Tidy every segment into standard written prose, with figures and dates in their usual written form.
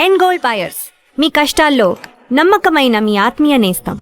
End gold buyers, మీ కష్టాల్లో నమ్మకమైన మీ ఆత్మీయ నేస్తం.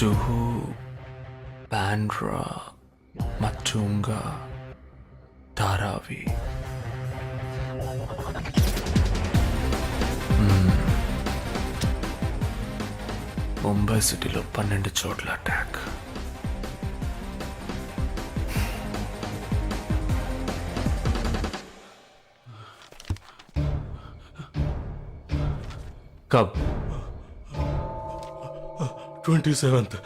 జుహు, బాండ్రా, మచ్చుంగా, ధారావి. ముంబై సిటీలో 12 చోట్ల అటాక్. కబ్ 27th.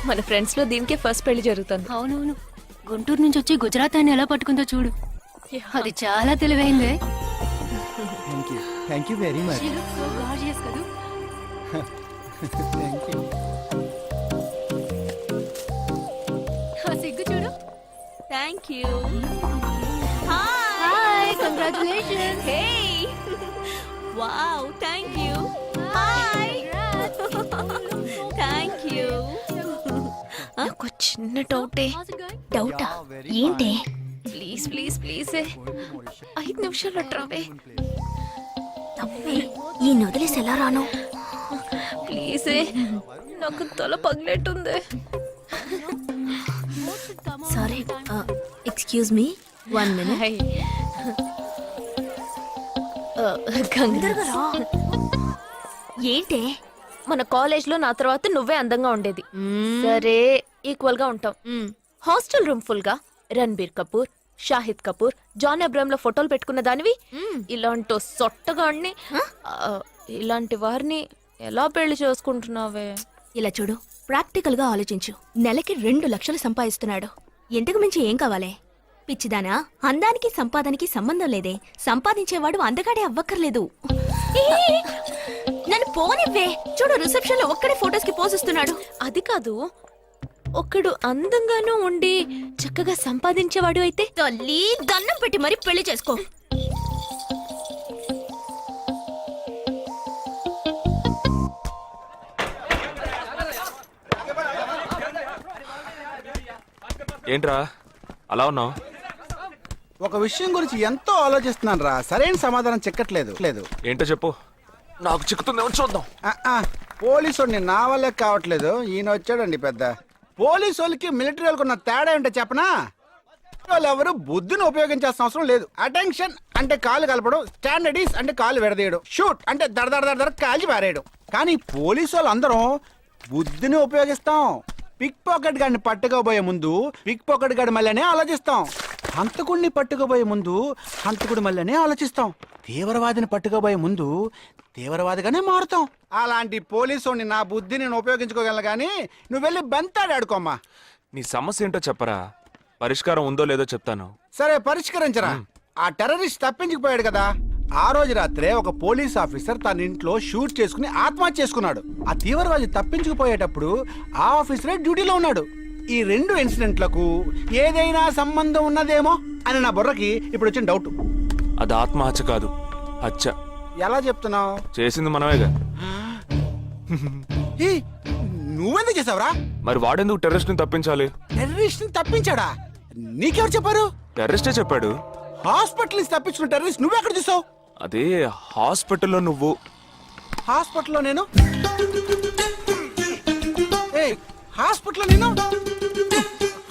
మన ఫ్రెండ్స్ లో దీనికే ఫస్ట్ పెళ్లి జరుగుతుంది. అవునవును, గుంటూరు నుంచి వచ్చి గుజరాత్ అని ఎలా పట్టుకుందో చూడు. అది చాలా తెలివైందే. Thank you very much. She looks so gorgeous కదూ. Thank you. ఆ సిగ్గు చూడు. Thank you. Hi, congratulations. Hey wow, thank you. Hi, thank you. నాకు చిన్న డౌటే. డౌటా? ఏంటి? ప్లీజ్ ప్లీజ్ ప్లీజ్ 5 నిమిషాలు అట్రావే. ఈ నొదిలేసి ఎలా రాను? ప్లీజ్ నాకు తల పగిలేట్టుంది. Sorry, excuse me, 1 minute. Hi. Congrats. ఏంటే? మన కాలేజ్ లో నా తర్వాత నువ్వే అందంగా ఉండేది. సరే, ఈక్వల్ గా ఉంటాం. హాస్టల్ రూమ్ ఫుల్ గా రణబీర్ కపూర్, షాహిద్ కపూర్, జాన్ అబ్రామ్ లో ఫోటోలు పెట్టుకున్న దానివి ఇలాంటి సొట్టగాడిని, ఇలాంటి వారిని ఎలా పెళ్లి చేసుకుంటున్నావే? ఇలా చూడు, ప్రాక్టికల్ గా ఆలోచించు. నెలకి 2 లక్షలు సంపాదిస్తున్నాడు. ఎంతకు మించి ఏం కావాలే? పిచ్చిదానా, అందానికి సంపాదనకి సంబంధం లేదే. సంపాదించేవాడు అందగాడే అవ్వక్కర్లేదు. నన్ను పోనివ్వే. చూడు, రిసెప్షన్ లో ఒక్కడే ఫోటోస్ కి పోజిస్తున్నాడు. అది కాదు, ఒకడు అందంగానూ ఉండి చక్కగా సంపాదించేవాడు అయితే. తల్లి, దండం పెట్టి మరి పెళ్లి చేసుకో. ఏంట్రా అలా ఉన్నావు? ఒక విషయం గురించి ఎంతో ఆలోచిస్తున్నాను రా, సరైన సమాధానం చిక్కట్లేదు. ఏంటో చెప్పు, నాకు చిక్కుతుందేమో చూద్దాం. పోలీసు నా వల్లే కావట్లేదు. ఈయన వచ్చాడండి పెద్ద. పోలీసు వాళ్ళకి మిలిటరీ వాళ్ళకి ఉన్న తేడా ఏంటో చెప్పనా? వాళ్ళు ఎవరు బుద్ధిని ఉపయోగించాల్సిన అవసరం లేదు. అటెన్షన్ అంటే కాలు కలపడం, స్టాండర్డీస్ అంటే కాలు విడదీయడం, షూట్ అంటే దడ కాల్చి పారేయడం. కానీ పోలీసు వాళ్ళు అందరం బుద్ధిని ఉపయోగిస్తాం. పిక్ పాకెట్ గాడిని పట్టుకోబోయే ముందు పిక్ పాకెట్ గాడి మళ్ళీనే ఆలోచిస్తాం. హంతకుడిని పట్టుకోబోయే ముందు హంతకుడి మళ్ళీనే ఆలోచిస్తాం. తీవ్రవాదిని పట్టుకోబోయే ముందు తీవ్రవాదిగానే మారుతాం. అలాంటి పోలీసుని నా బుద్ధి నేను ఉపయోగించుకోగలను, కానీ నువ్వు వెళ్ళి బంతాడు ఆడుకోమ్మా. నీ సమస్య ఏంటో చెప్పరా, పరిష్కారం ఉందో లేదో చెప్తాను. సరే, పరిష్కరించరా. ఆ టెర్రరిస్ట్ తప్పించుకుపోయాడు కదా, ఆ రోజు రాత్రే ఒక పోలీస్ ఆఫీసర్ తన ఇంట్లో షూట్ చేసుకుని ఆత్మహత్య చేసుకున్నాడు. ఆ తీవ్రవాది తప్పించుకుపోయేటప్పుడు ఆ ఆఫీసరే డ్యూటీలో ఉన్నాడు. ఈ 2 ఇన్సిడెంట్లకు ఏదైనా సంబంధం ఉన్నదేమో అని నా బుర్రకి ఇప్పుడు వచ్చిన డౌట్. అది ఆత్మహత్య కాదు, హత్య. ఎలా చెప్తున్నావు? చేసింది మనమేగా. నువ్వెందుకు చేసావురా? మరి వాడెందుకు టెర్రరిస్ట్ ని తప్పించాలి? టెర్రరిస్ట్ ని తప్పించాడా? నీకెవరు చెప్పారు? టెర్రరిస్టే చెప్పాడు. హాస్పిటల్ నుంచి తప్పించిన టెర్రరిస్ట్ నువ్వెక్కడ చూసావు? అదే హాస్పిటల్లో నువ్వు. హాస్పిటల్లో నేను? హాస్పిటల్లో నేను?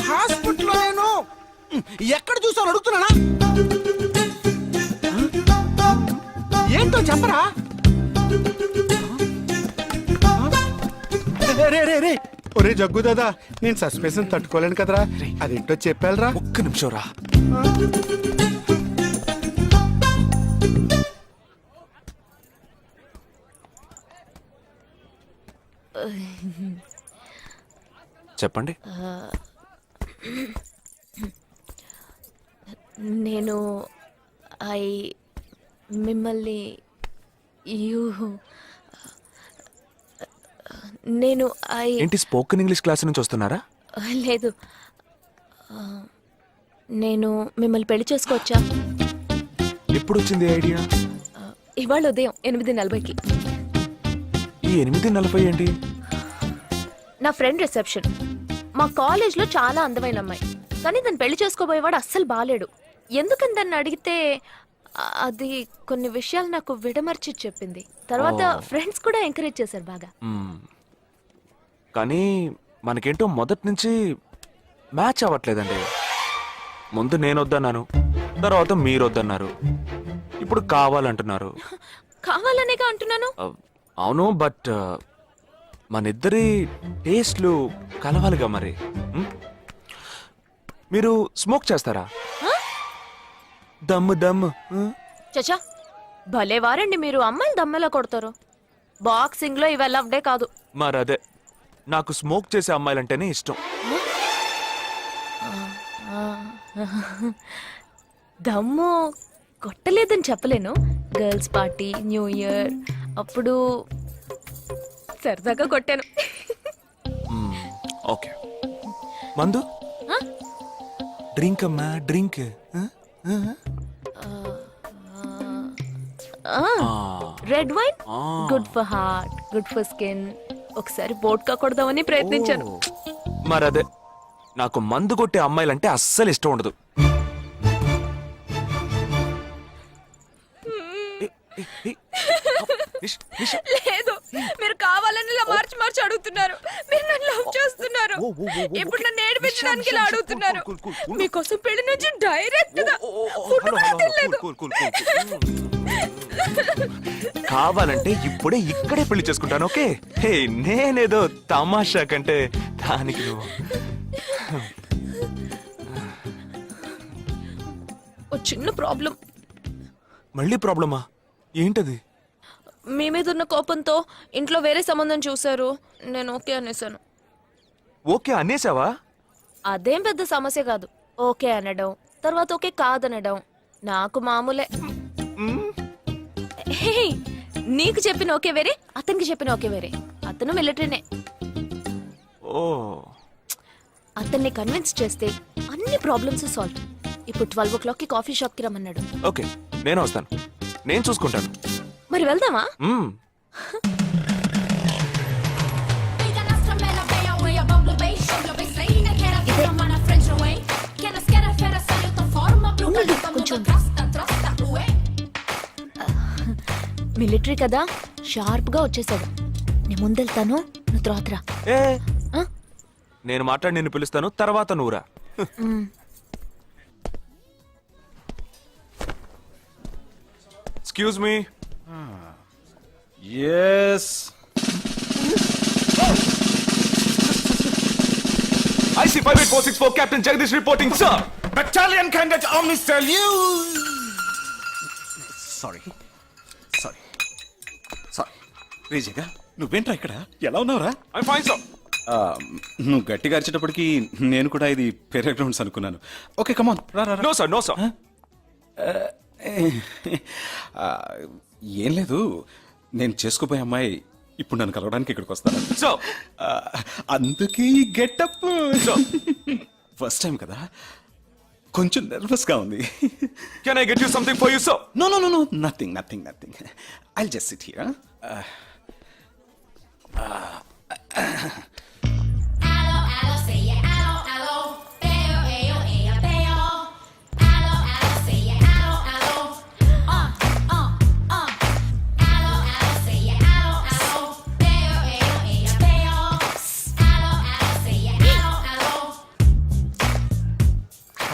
హాస్పిటల్లో నేను ఎక్కడ చూసావు అడుగుతున్నానా? ఏంటో చెప్పరా? రే ఒరే జగ్గు దాదా, నేను సస్పెన్షన్ తట్టుకోలేను కదరా. అదేంటో చెప్పాలరా. ఒక్క నిమిషం రా. చెప్పండి. నేను మిమ్మల్ని నేను ఏంటి, స్పోకెన్ ఇంగ్లీష్ క్లాస్ నుంచి వస్తున్నారా? లేదు, నేను మిమ్మల్ని పెళ్లి చేసుకోవచ్చా? ఎప్పుడు వచ్చింది ఐడియా? ఇవాళ ఉదయం 8:40కి. ఈ 8:40 ఏంటి? నా ఫ్రెండ్ రిసెప్షన్. మా కాలేజ్లో చాలా అందమైన అమ్మాయి, కానీ దాన్ని పెళ్లి చేసుకోబోయేవాడు అస్సలు బాలేడు. ఎందుకని దాన్ని అడిగితే అది కొన్ని విషయాలు నాకు విడమర్చి చెప్పింది. తర్వాత ఫ్రెండ్స్ కూడా ఎంకరేజ్ చేశారు బాగా. కానీ మనకేంటో మొదటి నుంచి మ్యాచ్ అవ్వట్లేదండి. ముందు నేను వద్దన్నాను, తర్వాత మీరు వద్దన్నారు, ఇప్పుడు కావాలంటున్నారు. కావాలనేగా అంటున్నాను. అవును, బట్ మనిద్దరి టేస్ట్లు కలవాలిగా మరి. మీరు స్మోక్ చేస్తారా? దమ్ము దమ్ము. చచా, భలే వారండి మీరు. అమ్మాయిలు దమ్మెలా కొడతారు. బాక్సింగ్ లో ఇవి లవ్డే కాదు. మరదే, నాకు స్మోక్ చేసే అమ్మాయిలంటేనే ఇష్టం. దమ్ము కొట్టలేదని చెప్పలేను. గర్ల్స్ పార్టీ, న్యూ ఇయర్ అప్పుడు సరదాగా కొట్టాను. ఓకే, మందు డ్రింక్ అమ్మా, drink. Red wine good for heart, good for skin. ఒకసారి బోట్కా కొడదామని ప్రయత్నించాను. మరదే, నాకు మందు కొట్టే అమ్మాయిలంటే అస్సలు ఇష్టం ఉండదు. లేదు, మీరు కావాలని ఇలా మార్చి మార్చి అడుగుతున్నారు. మీరు నన్ను లవ్ చేస్తున్నారు. ఇప్పుడు నన్ను ఏడిపించడానికి ఇలా అడుగుతున్నారు. మీకోసం పెళ్లి నుంచి డైరెక్ట్ గా ఫుడ్ కూడా తినలేదు. కావాలంటే ఇప్పుడే ఇక్కడే పెళ్లి చేసుకుంటాను. ఓకే హే, నేనేదో తమాషా కంటే దానికి నువ్వు ఓ చిన్న ప్రాబ్లం. మళ్ళీ ప్రాబ్లమా? ఏంటది? మీ మీద ఉన్న కోపంతో ఇంట్లో వేరే సంబంధం చూశారు. నేను ఓకే అనేసాను. ఓకే అనేసావా? అదేం పెద్ద సమస్య కాదు. ఓకే అనడం, తర్వాత ఓకే కాదనడం నాకు మామూలే. హే, నీకు చెప్పిన ఓకే వేరే, అతనికి చెప్పిన ఓకే వేరే. అతను మిలిటరీనే. ఓ అతన్ని కన్విన్స్ చేస్తే అన్ని ప్రాబ్లమ్స్ సాల్వ్. ఇప్పుడు 12 o'clockకి కాఫీ షాప్ కి రమ్మన్నాడు. ఓకే, నేను వస్తాను. నేను చూసుకుంటాను. మరి వెళ్దామా? మ్మ్. మిలిటరీ కదా, షార్ప్ గా వచ్చేసాడు. నేను ముందెళ్తాను, నువ్వు తర్వాత రా. ఏ ఆ? నేను మాట్లాడి నిన్ను పిలుస్తాను, తర్వాత నువ్వురా. Excuse me. Yes IC 58464 Captain Jagdish reporting, sir. Battalion candidate army salute. Sorry sorry sorry రేజేగా నువ్వేంట్రా ఇక్కడ ఎలా ఉన్నావురా? I'm fine, sir. నువ్వు గట్టిగా అరిచేటప్పటికి నేను కూడా ఇది పేరే గ్రౌండ్స్ అనుకున్నాను. ఓకే కమాన్ రా రా రా. No, sir. No, sir. ఏం లేదు, నేను చేసుకోబోయే అమ్మాయి ఇప్పుడు నన్ను కలవడానికి ఇక్కడికి వస్తాను. Sir. అందుకే ఈ గెటప్. ఫస్ట్ టైం కదా, కొంచెం నర్వస్ గా ఉంది. Can I get you something for you, sir? No no no no nothing nothing nothing. I'll just sit here.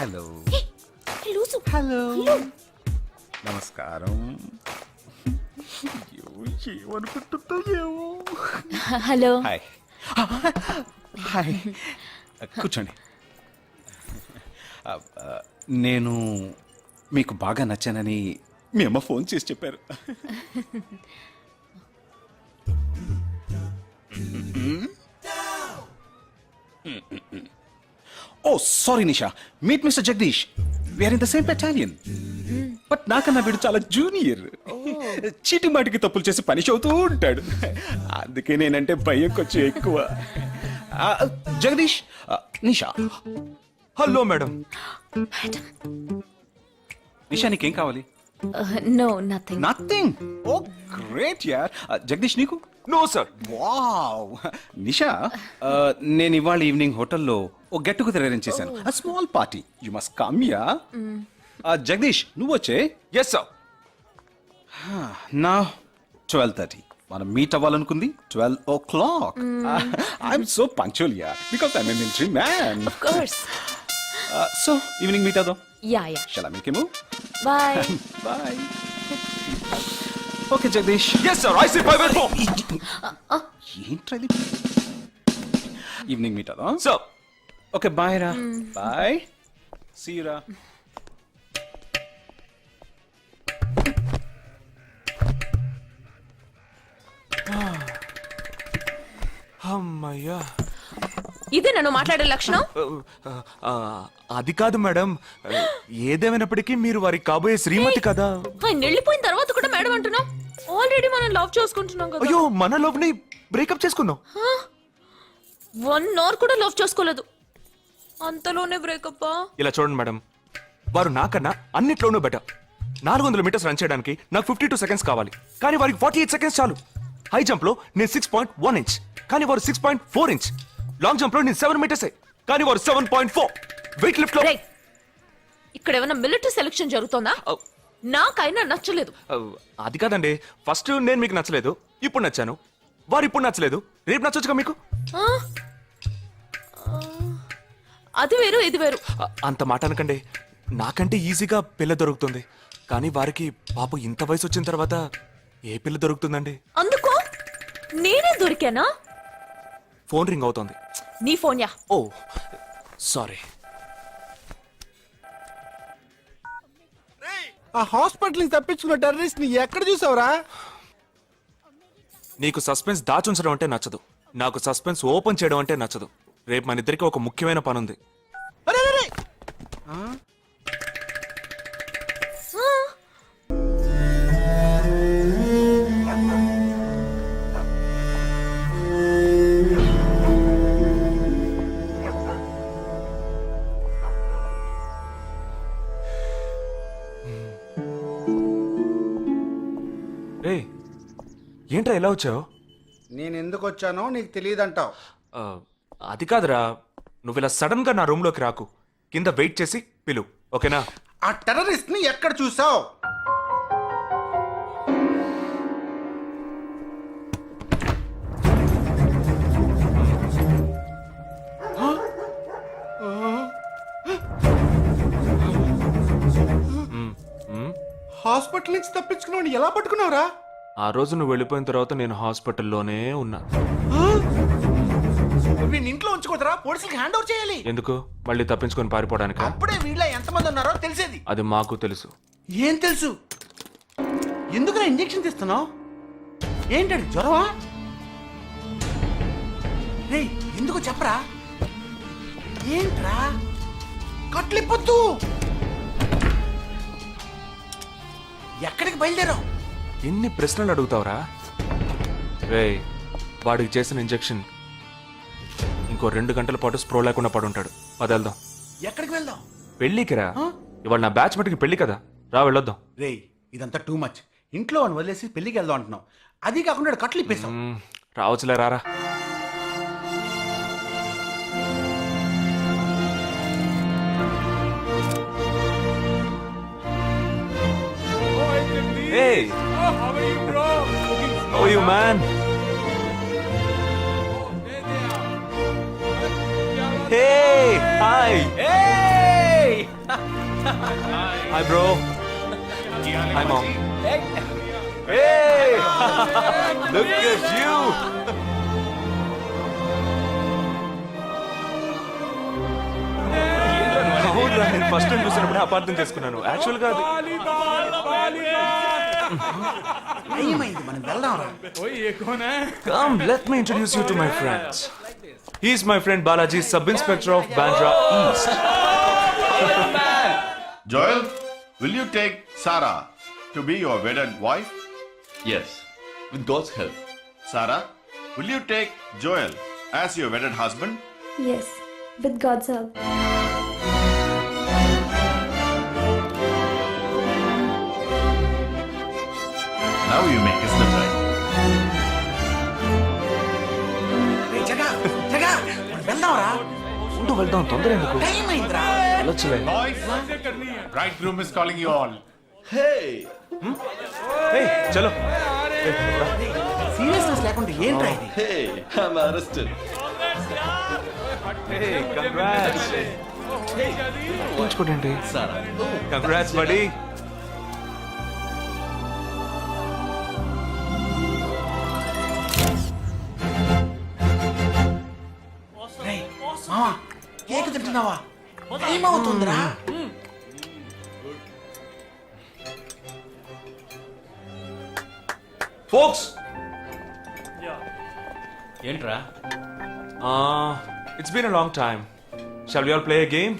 Hello hello నమస్కారం. ఏమనుకుంటుందో ఏమో. హలో. హాయ్ హాయ్ కూర్చోండి. నేను మీకు బాగా నచ్చానని మీ అమ్మ ఫోన్ చేసి చెప్పారు. Oh sorry Nisha, meet mister Jagadish. We are in the same battalion. But నాకన్నా వీడు చాలా జూనియర్. చీటి మాటికి తప్పులు చేసి పనిష్ అవుతూ ఉంటాడు. అందుకే నేనంటే భయం కొంచెం ఎక్కువ. జగదీష్, నిషా. Hello madam. నిషా నీకేం కావాలి? No nothing. Nothing. Oh great యార్. జగదీష్ నీకు? No, sir. వావ్. నిషా, నేను ఇవాళ ఈవినింగ్ హోటల్లో ఓ గెట్ టుగెదర్ అరేంజ్ చేశాను. Small party. You must come yeah. Jagadish నువ్వు వచ్చే. Yes, sir. నా 12:30 మనం మీట్ అవ్వాలనుకుంది 12 o'clock. I'm so punctual yeah because I'm a military man. Of course. So evening meet అవుదాం. Yeah yeah. Shall I make a move? Bye. Bye. Okay Jagadish. Yes, sir. IC 584. ఏంట్రది? Evening meet అవుదాం. Sir. Okay bye రా. Bye. See you రా. అమ్మయ్యా. ఇదే నన్ను మాట్లాడే లక్షణం. అది కాదు మేడం, ఏదేమైనప్పటికీ మీరు వారికి కాబోయే శ్రీమతి కదా. ఆయన వెళ్ళిపోయిన తర్వాత కూడా మేడం అంటున్నాం. ఆల్రెడీ మనం లవ్ చేసుకుంటున్నాం కదా. అయ్యో, మన లవ్ ని బ్రేకప్ చేసుకున్నాం. 1 hour కూడా లవ్ చేసుకోలేదు, అంతలోనే బ్రేకప్. ఇలా చూడండి మేడం, వారు నాకన్నా అన్నిట్లోనూ బెటర్. 400 మీటర్స్ రన్ చేయడానికి నాకు 52 seconds కావాలి, కానీ వారికి 48 seconds చాలు. హై జంప్ లో నేను 6.1 inch, కానీ వారు 6.4 inch. లాంగ్ జంప్ లో నేను 7 meters, కానీ వారు 7.4. వెయిట్ లిఫ్ట్ లో ఇక్కడ ఏమైనా మిలిటరీ సెలక్షన్ జరుగుతుందా? నాకైనా నచ్చలేదు. అది కాదండి, ఫస్ట్ నేను మీకు నచ్చలేదు, ఇప్పుడు నచ్చాను. వారు ఇప్పుడు నచ్చలేదు, రేపు నచ్చొచ్చుగా మీకు. ఆ? అది వేరు ఇది వేరు. అంత మాట అనకండి. నాకంటే ఈజీగా పిల్ల దొరుకుతుంది, కానీ వారికి పాప ఇంత వయసు వచ్చిన తర్వాత ఏ పిల్ల దొరుకుతుందండి? అందుకో నేనే దొరికానా? ఫోన్ రింగ్ అవుతోంది. నీ ఫోన్ యా. ఓ సారీ. ఆ హాస్పిటల్ నుంచి తప్పించుకున్న టెర్రరిస్ట్ ని ఎక్కడ చూసావురా? నీకు సస్పెన్స్ దాచుంచడం అంటే నచ్చదు, నాకు సస్పెన్స్ ఓపెన్ చేయడం అంటే నచ్చదు. రేపు మన ఇద్దరికి ఒక ముఖ్యమైన పని ఉంది. అరే, అరే, అరే. రే ఏంట్రా ఎలా వచ్చావు? నేను ఎందుకు వచ్చానో నీకు తెలియదంటావు. అది కాదురా, నువ్వు ఇలా సడన్ గా నా రూమ్ లోకి రాకు. కింద వెయిట్ చేసి పిలు, ఓకేనా? ఆ టెర్రరిస్ట్ ని ఎక్కడ చూసావు? హాస్పిటల్ నుంచి తప్పించుకున్నావు ఎలా పట్టుకున్నావురా? ఆ రోజు నువ్వు వెళ్ళిపోయిన తర్వాత నేను హాస్పిటల్లోనే ఉన్నా. వీడిని ఇంట్లో ఉంచుకోదరా, పోలీసులకు హ్యాండ్ ఓవర్ చేయాలి. ఎందుకు? మళ్ళీ తప్పించుకొని పారిపోవడానికి? అప్పుడే వీళ్ళ ఎంతమంది ఉన్నారో తెలిసేది. అది మాకు తెలుసు. ఏం తెలుసు? ఎందుకురా ఇంజెక్షన్ తీస్తున్నావు? ఏంటండి జ్వరమా? రే ఎందుకు చెప్పరా? ఏంట్రా కట్లిప్పొద్దు. ఎక్కడికి బయలుదేరావు? ఎన్ని ప్రశ్నలు అడుగుతావురా? రే వాడికి చేసిన ఇంజెక్షన్ ఇంకో 2 గంటల పాటు స్ప్రో లేకుండా పడుంటాడు. పదేళ్దాం. ఎక్కడికి వెళ్దాం? పెళ్ళికి రా. ఇవాళ నా బ్యాచ్ మటుకి పెళ్లి కదా, రా వెళ్ళొద్దాం. రే ఇదంతా టూ మచ్. ఇంట్లో అని వదిలేసి పెళ్లికి వెళ్దాం అంటున్నావు, అది కాకుండా కట్లు ఇప్పేస్తాం. రావచ్చులే, రారా. Hey! How are you, bro? How are you, man? Hey! Hi! Hey! Hi, bro. Hi, mom. Hey! Look at you! అవునురా, నేను ఫస్ట్ టైం చూసినప్పుడు అపార్థం చేసుకున్నాను. యాక్చువల్ గా ఏమైంది? మనం వెళ్దాం రా. Come, let me introduce you to my friends. He's my friend Balaji, Sub-Inspector of Bandra East. Joel, will you take Sarah to be your wedded wife? Yes, with God's help. Sarah, will you take Joel as your wedded husband? Yes, with God's help. Now you may kiss them right. రే జగా జగా వెళ్దాం రా. ఉంటూ వెళ్దాం, తొందర ఎందుకు? Time అయిందిరా. వెళ్ళొచ్చులే. Boys, bridegroom is calling you all. Hey! Hey, చలో. Seriousness లేకుండా ఏంట్రా ఇది? Hey! I'm arrested. Hey, congrats. ఉంచుకోండి. Sarah. Congrats, buddy. రే మావా కేక్ తింటున్నావా? టైం అవుతుందిరా. Folks, ఏంట్రా? it's been a long time. Shall we all play a game?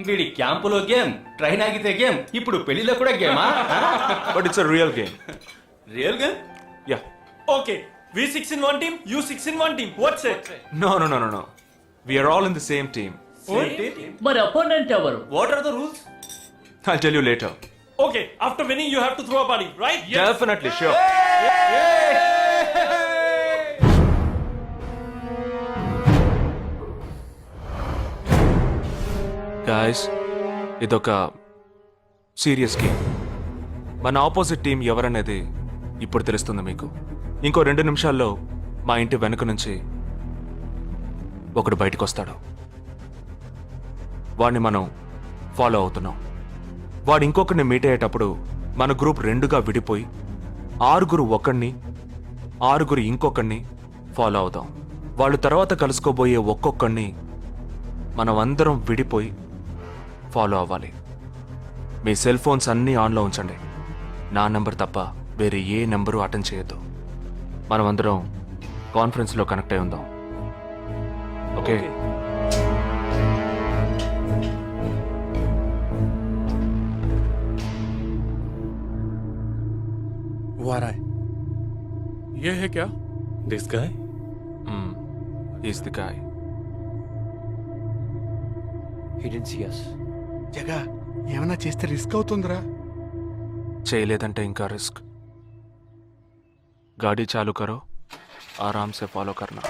వీడి క్యాంపులో గేమ్, ట్రైన్ ఆగితే గేమ్, ఇప్పుడు పెళ్లిలో కూడా గేమా? But it's a real game. Real game? Yeah. Okay, we 6 in one team, you 6 in one team. What's it? No. We are all in the same team. మరి opponent ఎవరు? What are the rules? I'll tell you later. Okay, after winning you have to throw a party, right? Definitely, sure. Guys, ఇదొక serious game. మన opposite team ఎవరనేది ఇప్పుడు తెలుస్తుంది మీకు. ఇంకో 2 నిమిషాల్లో మా ఇంటి వెనుక నుంచి ఒకడు బయటకు వస్తాడు. వాడిని మనం ఫాలో అవుతున్నాం. వాడు ఇంకొకరిని మీట్ అయ్యేటప్పుడు మన గ్రూప్ 2గా విడిపోయి 6 ఒకడిని 6 ఇంకొకరిని ఫాలో అవుదాం. వాళ్ళు తర్వాత కలుసుకోబోయే ఒక్కొక్కడిని మనం అందరం విడిపోయి ఫాలో అవ్వాలి. మీ సెల్ ఫోన్స్ అన్నీ ఆన్లో ఉంచండి. నా నెంబర్ తప్ప వేరే ఏ నెంబరు అటెండ్ చేయొద్దు. మనం అందరం కాన్ఫరెన్స్లో కనెక్ట్ అయి ఉందాం. ఓకే? वो आ रहा है. ये है क्या? This guy? Is the guy. He didn't see us. జగా ఏమన్నా చేస్తే రిస్క్ అవుతుందిరా. చేయలేదంటే ఇంకా రిస్క్. గాడి చాలు కరో, ఆరామ్ సే ఫాలో కర్నా.